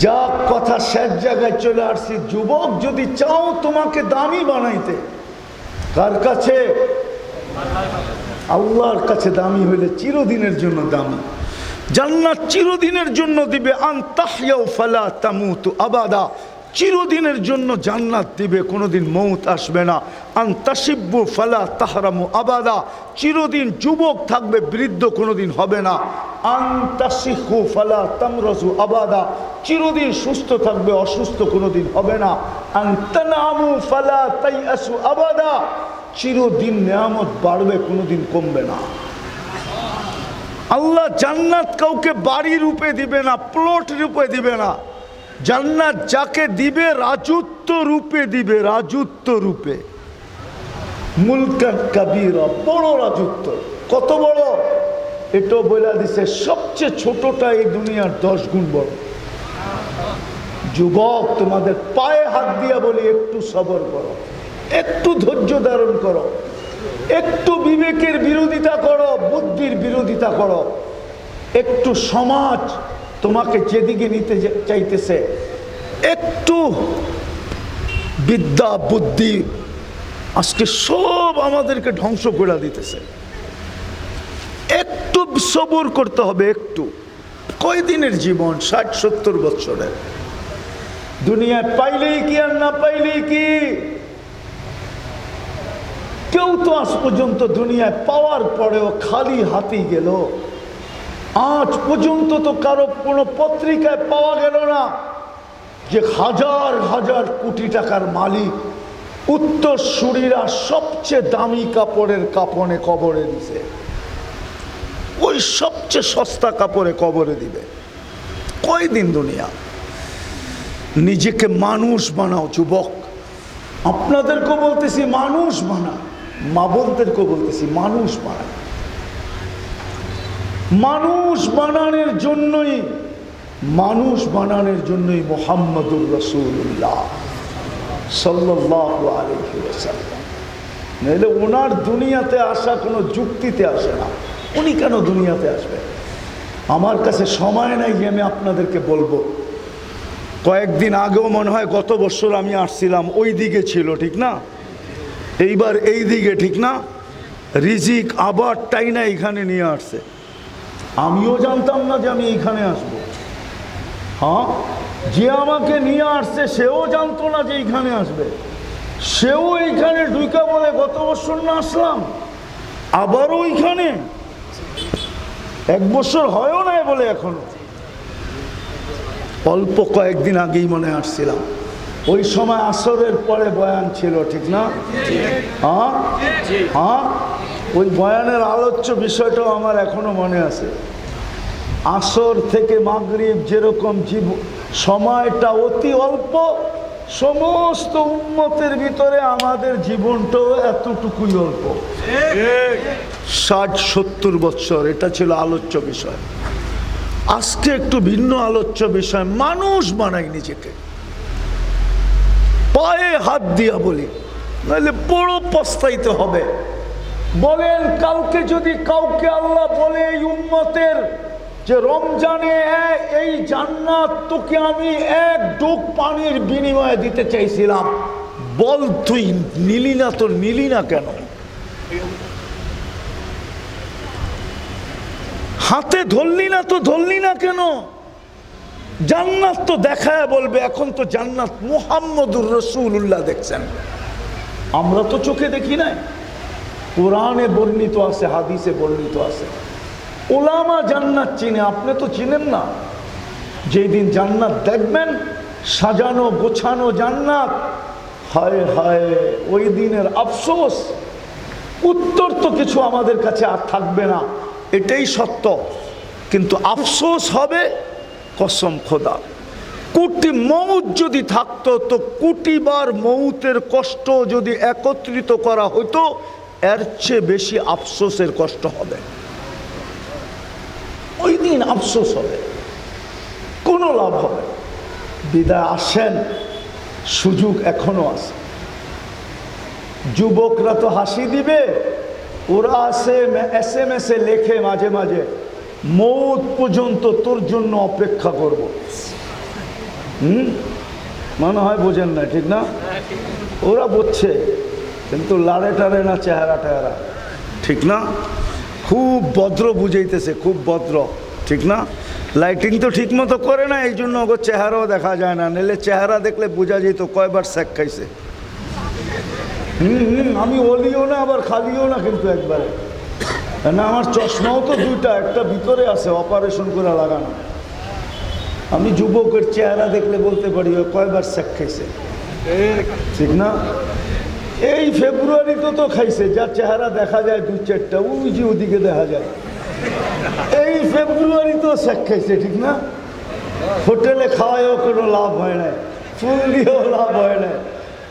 যা কথা শেষ জায়গায় চলে আসছি, যুবক যদি চাও তোমাকে দামি বানাইতে, কার কাছে? আল্লাহর কাছে দামি হইলে চিরদিনের জন্য দামি। জান্নাত চিরদিনের জন্য দিবে, আন তাহইয়াউ ফালা তামুতু আবাদা, চিরদিনের জন্য জান্নাত দিবে, কোনোদিন মৌত আসবে না। আন তাশিব্বু ফালা তাহরামু আবাদা, চিরদিন যুবক থাকবে, বৃদ্ধ কোনোদিন হবে না। আন তাশিখু ফালা তামরাজু আবাদা, চিরদিন সুস্থ থাকবে, অসুস্থ কোনোদিন হবে না। আন তানামু ফালা তাইয়াসু আবাদা, চিরদিন নেয়ামত বাড়বে, কোনোদিন কমবে না। আল্লাহ জান্নাত কাউকে বাড়ি রূপে দিবে না, প্লট রূপে দিবে না। জান্নাত যাকে দিবে রাজত্ব রূপে দিবে, রাজত্ব রূপে। মুলকান কাবীরা, বড় রাজত্ব। কত বড়? এটাও বলে দিছে, সবচেয়ে ছোটটা এই দুনিয়ার 10 গুণ বড়। যুবক, তোমাদের পায়ে হাত দিয়া বলি, একটু সবর করো, একটু ধৈর্য ধারণ করো, একটু বিবেকের বিরোধিতা করো, বুদ্ধির বিরোধিতা করো। একটু সমাজ তোমাকে যেদিকে নিতে চাইতেছে, একটু বিদ্যা বুদ্ধি আজকে সব আমাদেরকে ধ্বংস করে দিতেছে। একটু সবর করতে হবে। একটু, কয়দিনের জীবন? 60-70 বছরের। দুনিয়ায় পাইলেই কি আর না পাইলেই কি? কেউ তো আজ পর্যন্ত দুনিয়ায় পাওয়ার পরেও খালি হাতেই গেল। আজ পর্যন্ত তো কারো কোনো পত্রিকায় পাওয়া গেল না যে হাজার হাজার কোটি টাকার মালিক উত্তরসূরিরা সবচেয়ে দামি কাপড়ের কাফনে কবরে দিছে, ওই সবচেয়ে সস্তা কাপড়ে কবরে দিবে। কয়দিন দুনিয়া? নিজেকে মানুষ বানাও যুবক। আপনাদেরকেও বলতেছি মানুষ বানা, মা বোনদেরকেও বলতেছি মানুষ বানা। মানুষ বানানোর জন্যই মুহাম্মদুর রাসূলুল্লাহ সাল্লাল্লাহু আলাইহি ওয়াসাল্লাম। নইলে ওনার দুনিয়াতে আসা কোনো যুক্তিতে আসে না। উনি কেন দুনিয়াতে আসবে? আমার কাছে সময় নাই যে আমি আপনাদেরকে বলবো। কয়েকদিন আগেও মনে হয় গত বছর আমি আসছিলাম, ওই দিকে ছিল, ঠিক না? এইবার এই দিকে, ঠিক না? রিজিক আবার টাইনা এখানে নিয়ে আসছে। আমিও জানতাম না যে আমি এইখানে আসবো। হ্যাঁ, যে আমাকে নিয়ে আসছে সেও জানতো না যে এইখানে আসবে। সেও এইখানে ঢুকা বলে গত বছর না আসলাম, আবারও এইখানে। 1 বছর হয়ও নাই বলে এখনো। অল্প কয়েকদিন আগেই মনে আসছিলাম, ওই সময় আসরের পরে বয়ান ছিল, ঠিক না? হ্যাঁ হ্যাঁ, ওই বয়ানের আলোচ্য বিষয়টাও আমার এখনো মনে আছে। আসর থেকে মাগরিব যেরকম সময়টা অতি অল্প, সমস্ত উম্মতের ভিতরে আমাদের জীবনটাও এতটুকুই অল্প। 60-70 বছর এটা ছিল আলোচ্য বিষয়। আজকে একটু ভিন্ন আলোচ্য বিষয়। মানুষ বানাই নিজেকে, পায়ে হাত দিয়া বলি, নাহলে বড় পস্তাইতে হবে। বলেন, কালকে যদি কাউকে আল্লাহ বলে এই উম্মতের যে রমজানে এই জান্নাত তোকে আমি 1 ডোক পানির বিনিময়ে দিতে চাইছিলাম, বল তুই নিলি না? তো নিলি না কেন? হাতে ধরলি না তো ধরলি না কেন? জান্নাত তো দেখায় বলবে। এখন তো জান্নাত মুহাম্মদুর রাসূলুল্লাহ দেখছেন, আমরা তো চোখে দেখি নাই। কোরআনে বর্ণিত আছে, হাদিসে বর্ণিত আছে। ওলামা জান্নাত চিনে, আপনি তো চিনেন না। যেই দিন জান্নাত দেখবেন, সাজানো গোছানো জান্নাত, হায় হায়, ওই দিনের আফসোস। উত্তর তো কিছু আমাদের কাছে আর থাকবে না, এটাই সত্য। কিন্তু আফসোস হবে, কসম খোদা, কোটি মৌত যদি থাকতো তো কোটিবার মৌতের কষ্ট যদি একত্রিত করা হতো, এর চেয়ে বেশি আফসোসের কষ্ট হবে। ওই দিন আফসোস হবে, কোনো লাভ হবে। বিদায় আসেন, সুযোগ এখনো আছে। যুবকরা তো হাসি দিবে, ওরা আছে SMS এ লেখে মাঝে মাঝে, মৌত পর্যন্ত তোর জন্য অপেক্ষা করব। মনে হয় বোঝেন না, ঠিক না? ওরা বুঝছে, কিন্তু লাড়ে টাড়ে না চেহারা টেহারা, ঠিক না? খুব ভদ্র বুঝাইতেছে, খুব ভদ্র, ঠিক না? লাইটিং তো ঠিক মতো করে না, এই জন্য ওর চেহারাও দেখা যায় না, নাহলে চেহারা দেখলে বোঝা যেত কয়বার স্যাক খাইছে। আমি অলিও না আবার খালিও না, কিন্তু একবারে না। আমার চশমাও তো দুইটা, একটা ভিতরে আছে অপারেশন করে লাগানো। আমি যুবকের চেহারা দেখলে বলতে পারি ও কয়বার স্যাক খাইছে, ঠিক না? এই ফেব্রুয়ারিতে তো খাইছে, যার চেহারা দেখা যায় দুই চারটা, ওই যে ওদিকে দেখা যায়, এই ফেব্রুয়ারিতেও স্যাক খাইছে, ঠিক না? হোটেলে খাওয়ায়ও কোনো লাভ হয় না, ফুল দিয়েও লাভ হয় না,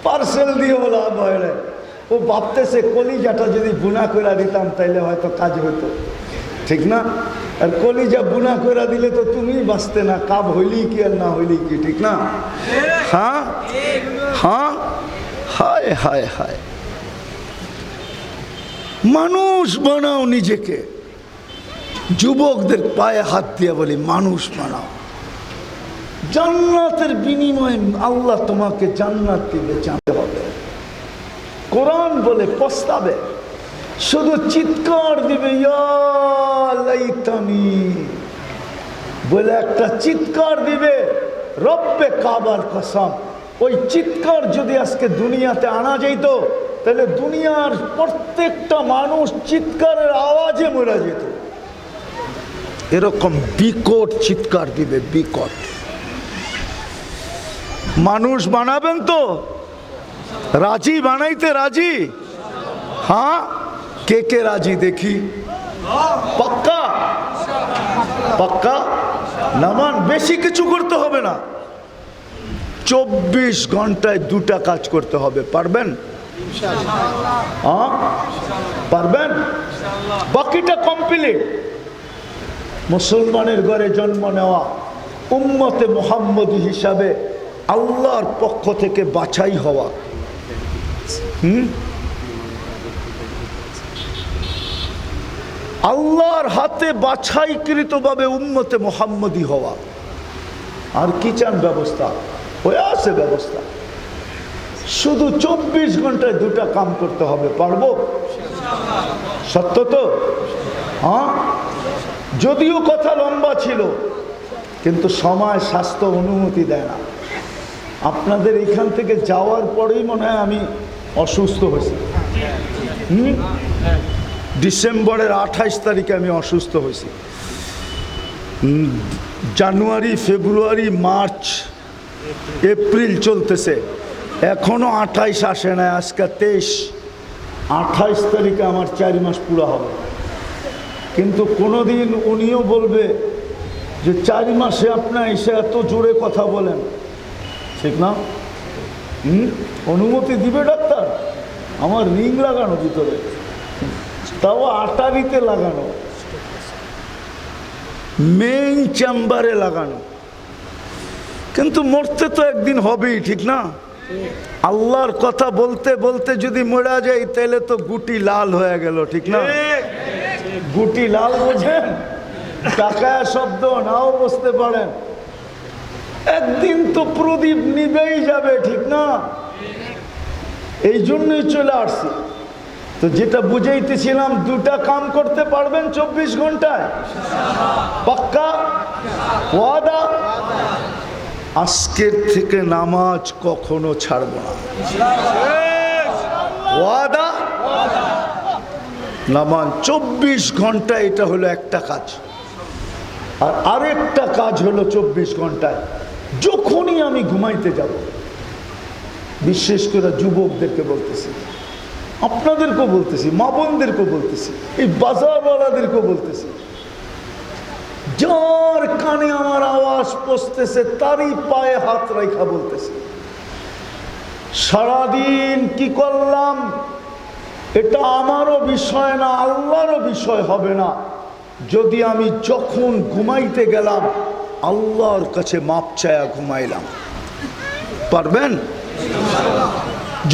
পার্সেল দিয়েও লাভ হয় না। ও ভাবতেছে কলিজাটা যদি বুনা করে দিতাম তাইলে হয়তো কাজ হতো, ঠিক না? আর কলিজা বুনা করে দিলে তো তুমি বাঁচতে না, কাব হইলি কি আর না হইলি কি, ঠিক না? হ্যাঁ হ্যাঁ, হায় হায় হায়। মানুষ বানাও নিজেকে। যুবকদের পায়ে হাত দিয়ে বলি মানুষ বানাও। জান্নাতের বিনিময়ে আল্লাহ তোমাকে জান্নাত দিবে, জানতে হবে। কোরআন বলে পস্তাবে, শুধু চিৎকার দিবে ইয়া লাইতানি বলে, একটা চিৎকার দিবে রব্বে কাবার কসম। ওই চিৎকার যদি আজকে দুনিয়াতে আনা যেত, তাহলে দুনিয়ার প্রত্যেকটা মানুষ চিৎকারের আওয়াজে মরে যেত। এরকম বিকট চিৎকার দিবে, বিকট। মানুষ বানাবেন তো? রাজি? বানাইতে রাজি? হ্যাঁ, কে কে রাজি দেখি? পাক্কা? পাক্কা? নামান, বেশি কিছু করতে হবে না, 24 ঘন্টায় 2টা কাজ করতে হবে। পারবেন? হ্যাঁ পারবেন? বাকিটা কমপ্লিট। মুসলমানের ঘরে জন্ম নেওয়া, উম্মতে মুহাম্মদী হিসাবে আল্লাহর পক্ষ থেকে বাছাই হওয়া, আল্লাহর হাতে বাছাইকৃতভাবে উম্মতে মুহাম্মদী হওয়া। আর কি চান? ব্যবস্থা হয়ে আছে, ব্যবস্থা। শুধু 24 ঘন্টায় 2টা কাম করতে হবে। পারবো? সত্য তো? হ্যাঁ, যদিও কথা লম্বা ছিল, কিন্তু সময় স্বাস্থ্য অনুমতি দেয় না। আপনাদের এইখান থেকে যাওয়ার পরেই মনে হয় আমি অসুস্থ হয়েছি। ডিসেম্বরের 28 তারিখে আমি অসুস্থ হয়েছি। জানুয়ারি, ফেব্রুয়ারি, মার্চ, এপ্রিল চলতেছে, এখনো 28 আসে না। আজকে 23, 28 তারিখে আমার 4 মাস পুরো হবে। কিন্তু কোনোদিন উনিও বলবে যে 4 মাসে আপনার এসে এত জোরে কথা বলেন, ঠিক না? অনুমতি দিবে ডাক্তার? আমার রিং লাগানো ভিতরে, তাও আটারিতে লাগানো, মেইন চেম্বারে লাগানো। কিন্তু মরতে তো একদিন হবেই, ঠিক না? আল্লাহর কথা বলতে বলতে যদি মরা যায় তাহলে তো গুটি লাল হয়ে গেল, ঠিক না? গুটি লাল বোঝেন? টাকা শব্দ নাও বুঝতে পারেন, একদিন তো প্রদীপ নিবেই যাবে, ঠিক না? এই জন্যই চলে আসছি। তো যেটা বুঝাইতেছিলাম, 2টা কাম করতে পারবেন 24 ঘন্টায়? পাক্কা? ওয়াদা? আজকের থেকে নামাজ কখনো ছাড়ব না। ওয়াদা? নামাজ 24 ঘন্টা, এটা হলো একটা কাজ। আর আরেকটা কাজ হলো 24 ঘন্টায় যখনই আমি ঘুমাইতে যাব, বিশেষ করে যুবকদেরকে বলতেছি, আপনাদেরকেও বলতেছি, মা বোনদেরকেও বলতেছি, এই বাজারওয়ালাদেরকেও বলতেছি, যার কানে আমার আওয়াজ পৌঁছতেছে তারই পায়ে হাত রাখা বলতেছি, সারাদিন কি করলাম এটা আমারও বিষয় না, আল্লাহরও বিষয় হবে না যদি আমি যখন ঘুমাইতে গেলাম আল্লাহর কাছে মাপ চায়া ঘুমাইলাম। পারবেন?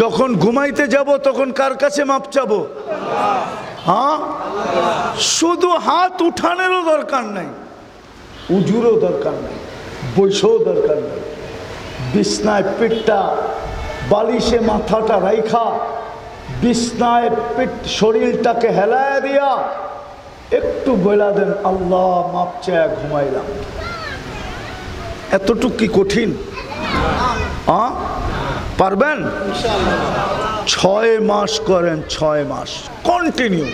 যখন ঘুমাইতে যাব তখন কার কাছে মাপ চাবো? হ্যাঁ, শুধু হাত উঠানেরও দরকার নাই, উজুরও দরকার নাই, বৈশও দরকার নাই, বিছনায় পিঠটা বালিশে মাথাটা রাইখা বিছনায় পিঠ শরীরটাকে হেলায় দিয়া একটু বলা দেন আল্লাহ মাপ চায় ঘুমাইলাম। এতটুক কি কঠিন? পারবেন? 6 মাস করেন, 6 মাস কন্টিনিউ,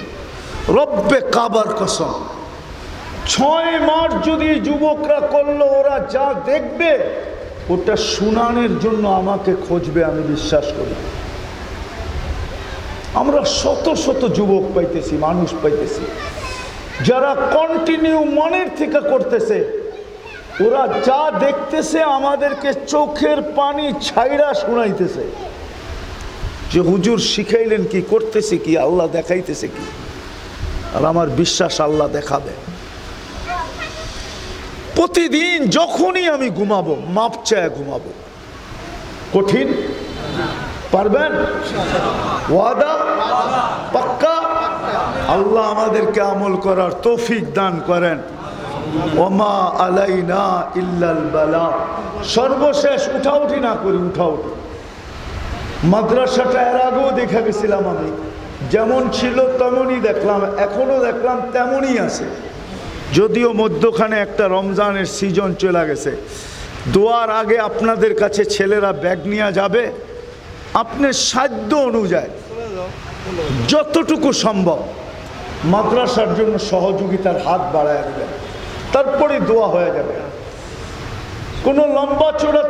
রব্বে কাবার কসম। 6 মাস যদি যুবকরা করলো, ওরা যা দেখবে ওটা শুনানোর জন্য আমাকে খুঁজবে, আমি বিশ্বাস করি। আমরা শত শত যুবক পাইতেছি, মানুষ পাইতেছি যারা কন্টিনিউ মনের থেকে করতেছে। ওরা যা দেখতেছে আমাদেরকে চোখের পানি ছাইরা শুনাইতেছে যে হুজুর শিখাইলেন কি, করতেছে কি, আল্লাহ দেখাইতেছে কি। আর আমার বিশ্বাস আল্লাহ দেখাবে। প্রতিদিন যখনই আমি ঘুমাবো মাপ চায় ঘুমাবো। কঠিন? পারবেন? ওয়াদা? পাক্কা? আল্লাহ আমাদেরকে আমল করার তৌফিক দান করেন। ওমা আলাইনা ইল্লাল বালা। সর্বশেষ উঠাউঠি না করি, উঠাউঠি। মাদ্রাসাটা এর আগেও দেখা গেছিলাম আমি, যেমন ছিল তেমনই দেখলাম, এখনো দেখলাম তেমনই আছে। যদিও মধ্যখানে একটা রমজানের সিজন চলে গেছে। দোয়ার আগে আপনাদের কাছে ছেলেরা ব্যাগ নিয়ে যাবে, আপনার সাধ্য অনুযায়ী যতটুকু সম্ভব মাদ্রাসার জন্য সহযোগিতার হাত বাড়ায় দেবেন, তারপরে দোয়া হয়ে যাবে। কোনো লম্বা চোরা